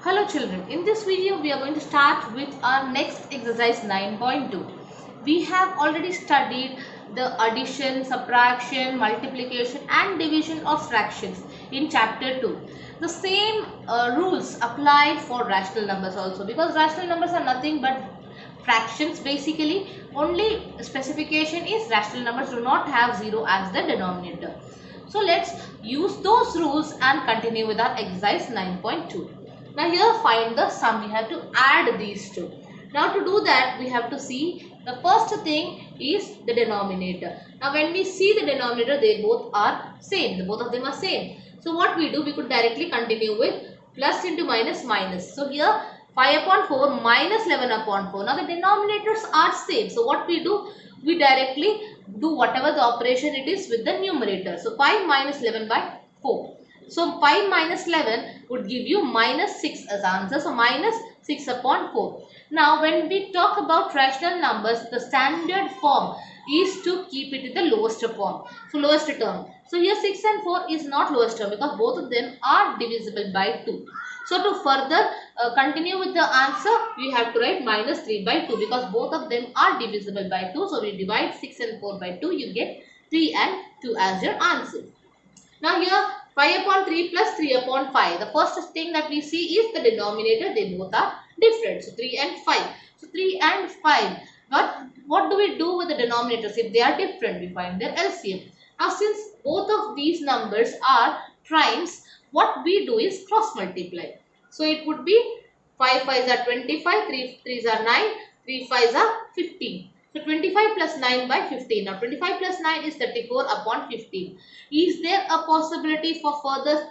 Hello children, in this video we are going to start with our next exercise 9.2. We have already studied the addition, subtraction, multiplication and division of fractions in chapter 2. The same rules apply for rational numbers also, because rational numbers are nothing but fractions basically. Only specification is rational numbers do not have 0 as the denominator. So let's use those rules and continue with our exercise 9.2. Now here find the sum. We have to add these two. Now to do that we have to see the first thing is the denominator. Now when we see the denominator, they both are same. Both of them are same. So what we do, we could directly continue with plus into minus minus. So here 5 upon 4 minus 11 upon 4. Now the denominators are same. So what we do, we directly do whatever the operation it is with the numerator. So 5 minus 11 by 4. So 5 minus 11 would give you minus 6 as answer. So minus 6 upon 4. Now when we talk about rational numbers, the standard form is to keep it in the lowest form. So lowest term. So here 6 and 4 is not lowest term because both of them are divisible by 2. So to further continue with the answer, we have to write minus 3 by 2 because both of them are divisible by 2. So we divide 6 and 4 by 2. You get 3 and 2 as your answer. Now here 5 upon 3 plus 3 upon 5. The first thing that we see is the denominator. They both are different. So 3 and 5. So 3 and 5. But what do we do with the denominators? If they are different, we find their LCM. Now since both of these numbers are primes, what we do is cross multiply. So it would be 5 5s are 25, 3 3s are 9, 3 5s are 15. So 25 plus 9 by 15. Now 25 plus 9 is 34 upon 15. Is there a possibility for further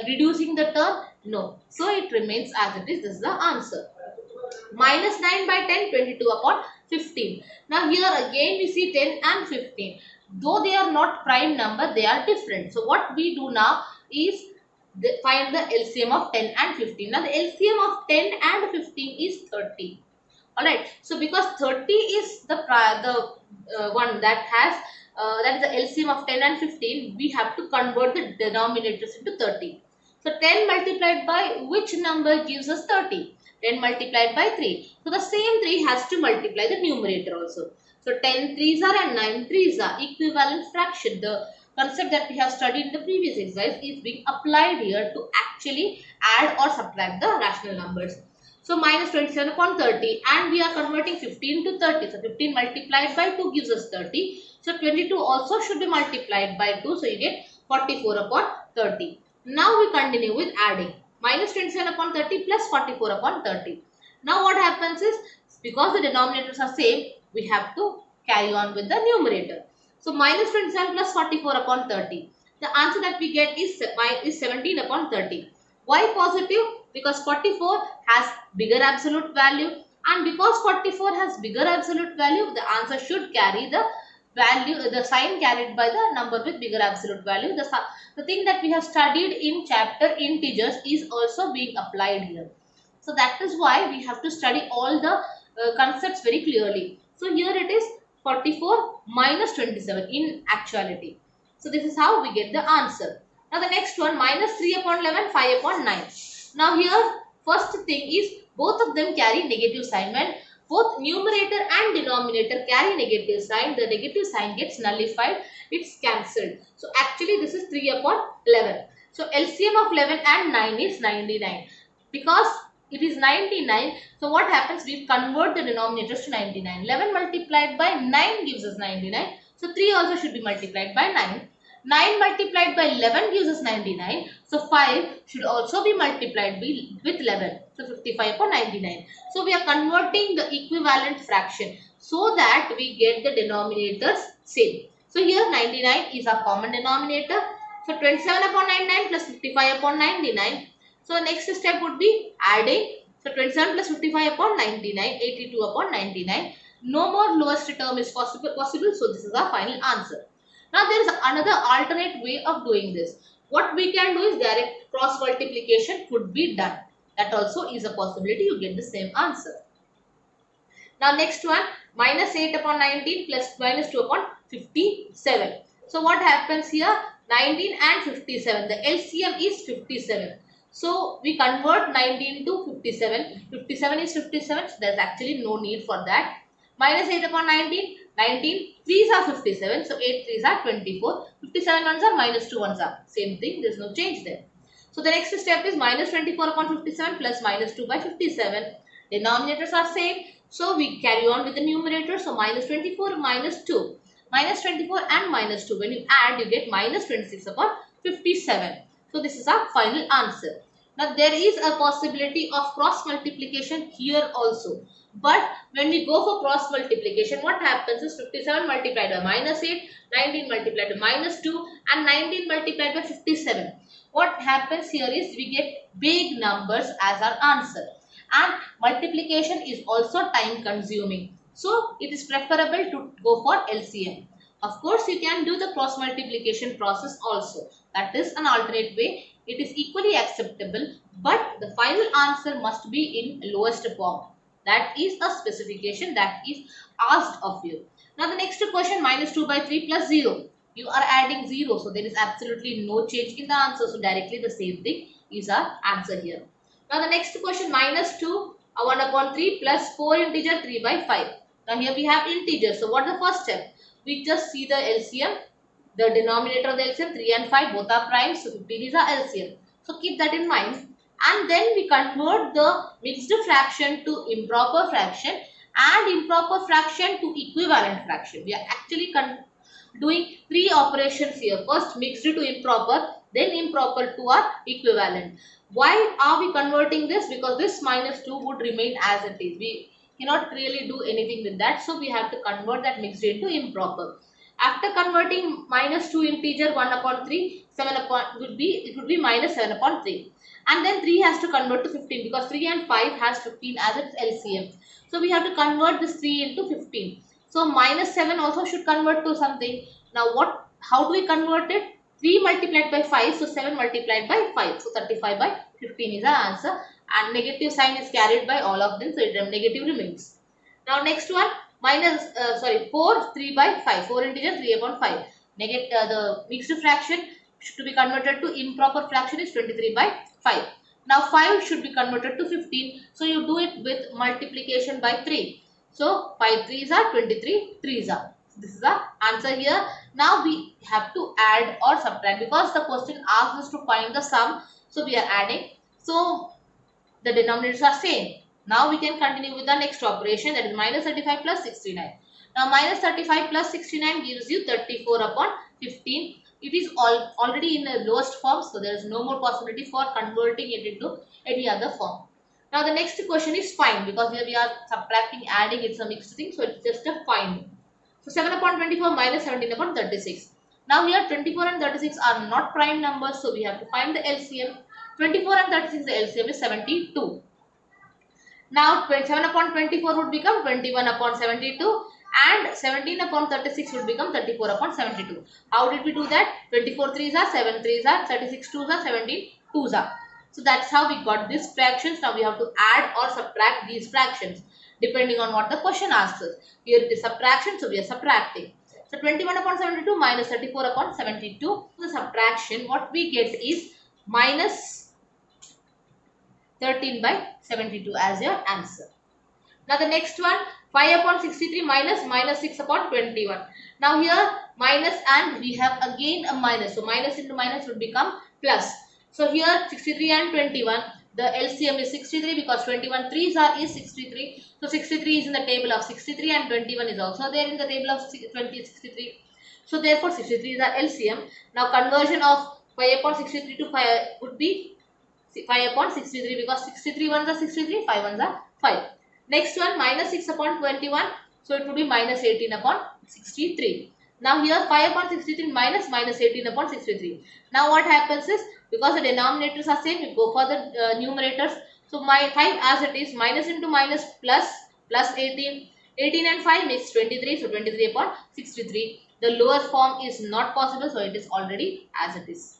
reducing the term? No. So it remains as it is. This is the answer. Minus 9 by 10, 22 upon 15. Now here again we see 10 and 15. Though they are not prime number, they are different. So what we do now is find the LCM of 10 and 15. Now the LCM of 10 and 15 is 30. Alright, so because 30 is the one that has that is the LCM of 10 and 15, we have to convert the denominators into 30. So 10 multiplied by which number gives us 30? 10 multiplied by 3. So the same 3 has to multiply the numerator also. So 10 3s are and 9 3s are equivalent fraction. The concept that we have studied in the previous exercise is being applied here to actually add or subtract the rational numbers. So minus 27 upon 30 and we are converting 15 to 30. So 15 multiplied by 2 gives us 30. So 22 also should be multiplied by 2. So you get 44 upon 30. Now we continue with adding. Minus 27 upon 30 plus 44 upon 30. Now what happens is, because the denominators are same, we have to carry on with the numerator. So minus 27 plus 44 upon 30. The answer that we get is 17 upon 30. Why positive? Because 44 has bigger absolute value, and because 44 has bigger absolute value, the answer should carry the value, the sign carried by the number with bigger absolute value. The thing that we have studied in chapter integers is also being applied here. So that is why we have to study all the concepts very clearly. So here it is 44 minus 27 in actuality. So this is how we get the answer. Now the next one, minus 3 upon 11, 5 upon 9. Now here first thing is both of them carry negative sign. When both numerator and denominator carry negative sign, the negative sign gets nullified, it's cancelled. So actually this is 3 upon 11. So LCM of 11 and 9 is 99. Because it is 99, so what happens, we convert the denominators to 99. 11 multiplied by 9 gives us 99. So 3 also should be multiplied by 9. 9 multiplied by 11 gives us 99. So 5 should also be multiplied with 11. So 55 upon 99. So we are converting the equivalent fraction so that we get the denominators same. So here 99 is our common denominator. So 27 upon 99 plus 55 upon 99. So next step would be adding. So 27 plus 55 upon 99, 82 upon 99. No more lowest term is possible. So this is our final answer. Now there is another alternate way of doing this. What we can do is direct cross multiplication could be done. That also is a possibility. You get the same answer. Now next one, minus 8 upon 19 plus minus 2 upon 57. So what happens here? 19 and 57. The LCM is 57. So we convert 19 to 57. 57 is 57, so there's actually no need for that. Minus 8 upon 19, 19 3s are 57, so 8 3s are 24. 57 ones are minus 2 ones are. Same thing, there's no change there. So the next step is minus 24 upon 57 plus minus 2 by 57. Denominators are same, so we carry on with the numerator. So minus 24 minus 2. Minus 24 and minus 2. When you add, you get minus 26 upon 57. So this is our final answer. Now there is a possibility of cross multiplication here also. But when we go for cross multiplication, what happens is 57 multiplied by minus 8, 19 multiplied by minus 2 and 19 multiplied by 57. What happens here is we get big numbers as our answer. And multiplication is also time consuming. So it is preferable to go for LCM. Of course, you can do the cross multiplication process also. That is an alternate way. It is equally acceptable, but the final answer must be in lowest form. That is a specification that is asked of you. Now the next question, minus 2 by 3 plus 0. You are adding 0, so there is absolutely no change in the answer. So directly the same thing is our answer here. Now the next question, minus 2 1 upon 3 plus 4 integer 3 by 5. Now here we have integers. So what is the first step? We just see the LCM. The denominator of the LCM 3 and 5 both are primes. So 15 is our LCM. So keep that in mind. And then we convert the mixed fraction to improper fraction and improper fraction to equivalent fraction. We are actually doing three operations here. First mixed to improper, then improper to our equivalent. Why are we converting this? Because this minus 2 would remain as it is. We cannot really do anything with that. So we have to convert that mixed into improper. After converting minus 2 integer 1 upon 3, 7 upon would be minus 7 upon 3. And then 3 has to convert to 15 because 3 and 5 has 15 as its LCM. So we have to convert this 3 into 15. So minus 7 also should convert to something. Now how do we convert it? 3 multiplied by 5, so 7 multiplied by 5. So 35 by 15 is our answer. And negative sign is carried by all of them, so negative remains. Now next one, 4 3 by 5. 4 integer 3 upon 5. The mixed fraction to be converted to improper fraction is 23 by 5. Now 5 should be converted to 15. So you do it with multiplication by 3. So 5 3s are 23 3s are. This is the answer here. Now we have to add or subtract because the question asks us to find the sum. So we are adding. So the denominators are same. Now we can continue with the next operation, that is minus 35 plus 69. Now minus 35 plus 69 gives you 34 upon 15. It is already in the lowest form, so there is no more possibility for converting it into any other form. Now the next question is find, because here we are subtracting, adding, it's a mixed thing, so it's just a find. So 7 upon 24 minus 17 upon 36. Now here 24 and 36 are not prime numbers, so we have to find the LCM. 24 and 36, the LCM is 72. Now 7 upon 24 would become 21 upon 72 and 17 upon 36 would become 34 upon 72. How did we do that? 24 3s are, 7 3s are, 36 2s are, 17 2s are. So that's how we got these fractions. Now we have to add or subtract these fractions depending on what the question asks us. Here it is subtraction, so we are subtracting. So 21 upon 72 minus 34 upon 72. The subtraction, what we get is minus 13 by 72 as your answer. Now the next one, 5 upon 63 minus 6 upon 21. Now here minus and we have again a minus. So minus into minus would become plus. So here 63 and 21. The LCM is 63 because 21 3s are is 63. So 63 is in the table of 63 and 21 is also there in the table of 63. So therefore 63 is our LCM. Now conversion of 5 upon 63 to 5 would be 5 upon 63 because 63 ones are 63, 5 ones are 5. Next one, minus 6 upon 21. So it would be minus 18 upon 63. Now here 5 upon 63 minus 18 upon 63. Now what happens is, because the denominators are same, we go for the numerators. So my 5 as it is, minus into minus plus 18. 18 and 5 makes 23. So 23 upon 63. The lower form is not possible. So it is already as it is.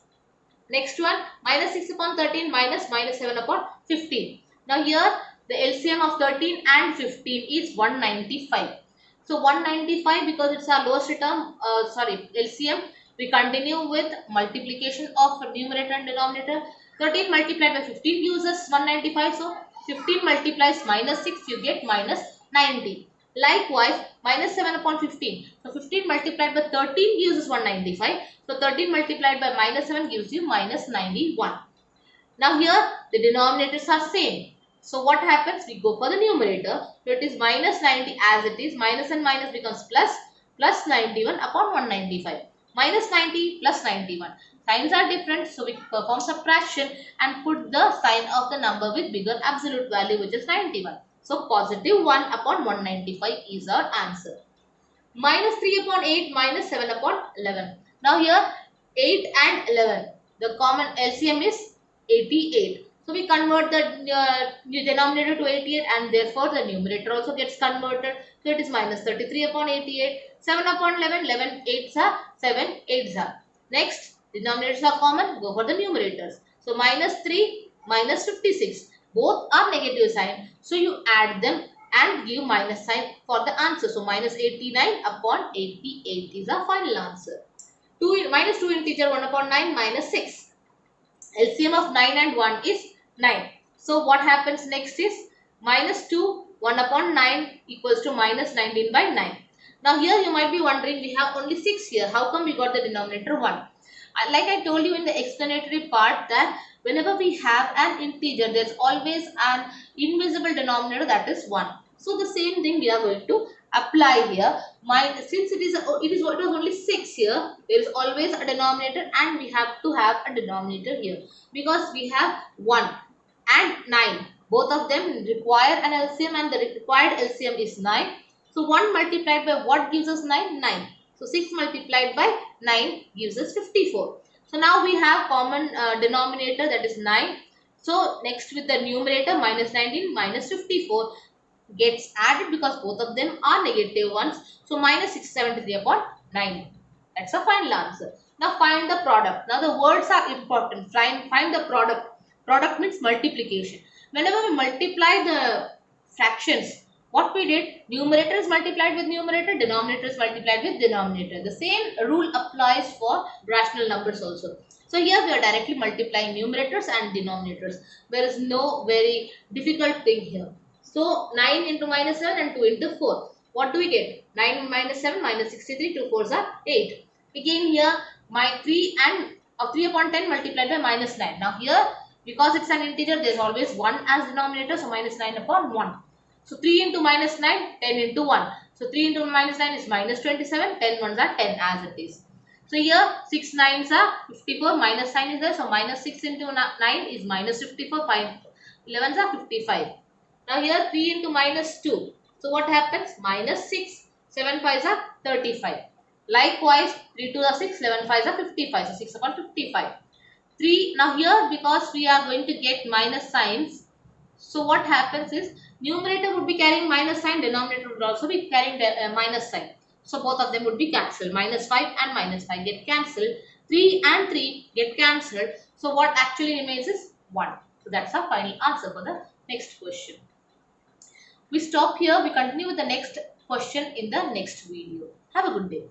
Next one, minus 6 upon 13 minus 7 upon 15. Now here the LCM of 13 and 15 is 195. So 195 because it's our lowest term, LCM. We continue with multiplication of numerator and denominator. 13 multiplied by 15 gives us 195. So 15 multiplies minus 6, you get minus 90. Likewise, minus 7 upon 15. So 15 multiplied by 13 gives us 195. So 13 multiplied by minus 7 gives you minus 91. Now here the denominators are same. So what happens? We go for the numerator. So it is minus 90 as it is. Minus and minus becomes plus 91 upon 195. Minus 90 plus 91. Signs are different. So we perform subtraction and put the sign of the number with bigger absolute value, which is 91. So positive 1 upon 195 is our answer. Minus 3 upon 8 minus 7 upon 11. Now here 8 and 11. The common LCM is 88. So we convert the denominator to 88 and therefore the numerator also gets converted. So it is minus 33 upon 88. 7 upon 11. 11 8s are 7 8s are. Next, denominators are common. Go for the numerators. So minus 3 minus 56. Both are negative sign. So you add them and give minus sign for the answer. So minus 89 upon 88 is our final answer. Minus 2 integer 1 upon 9 minus 6. LCM of 9 and 1 is 9. So what happens next is minus 2 1 upon 9 equals to minus 19 by 9. Now here you might be wondering, we have only 6 here. How come we got the denominator 1? Like I told you in the explanatory part that whenever we have an integer, there is always an invisible denominator, that is 1. So the same thing we are going to apply here. Since it was only 6 here, there is always a denominator and we have to have a denominator here because we have 1 and 9. Both of them require an LCM and the required LCM is 9. So 1 multiplied by what gives us 9? 9. So 6 multiplied by 9 gives us 54. So now we have common denominator, that is 9. So next with the numerator minus 19 minus 54 gets added because both of them are negative ones. So minus 673 upon 9. That's the final answer. Now find the product. Now the words are important. Find the product. Product means multiplication. Whenever we multiply the fractions, what we did, numerator is multiplied with numerator, denominator is multiplied with denominator. The same rule applies for rational numbers also. So here we are directly multiplying numerators and denominators. There is no very difficult thing here. So 9 into minus 7 and 2 into 4. What do we get? 9 minus 7 minus 63, 2 4s are 8. Again here, my 3 upon 10 multiplied by minus 9. Now here, because it's an integer, there is always 1 as denominator, so minus 9 upon 1. So 3 into minus 9, 10 into 1. So 3 into minus 9 is minus 27, 10 ones are 10 as it is. So here 6 9s are 54, minus sign is there, so minus 6 into 9 is minus 54, 5 11s are 55. Now here 3 into minus 2. So what happens? Minus 6, 7 5s are 35. Likewise 3 2 are 6, 11 5s are 55. So 6 upon 55. 3, now here because we are going to get minus signs. So what happens is numerator would be carrying minus sign, denominator would also be carrying minus sign. So both of them would be cancelled. Minus 5 and minus 5 get cancelled. 3 and 3 get cancelled. So what actually remains is 1. So that's our final answer for the next question. We stop here. We continue with the next question in the next video. Have a good day.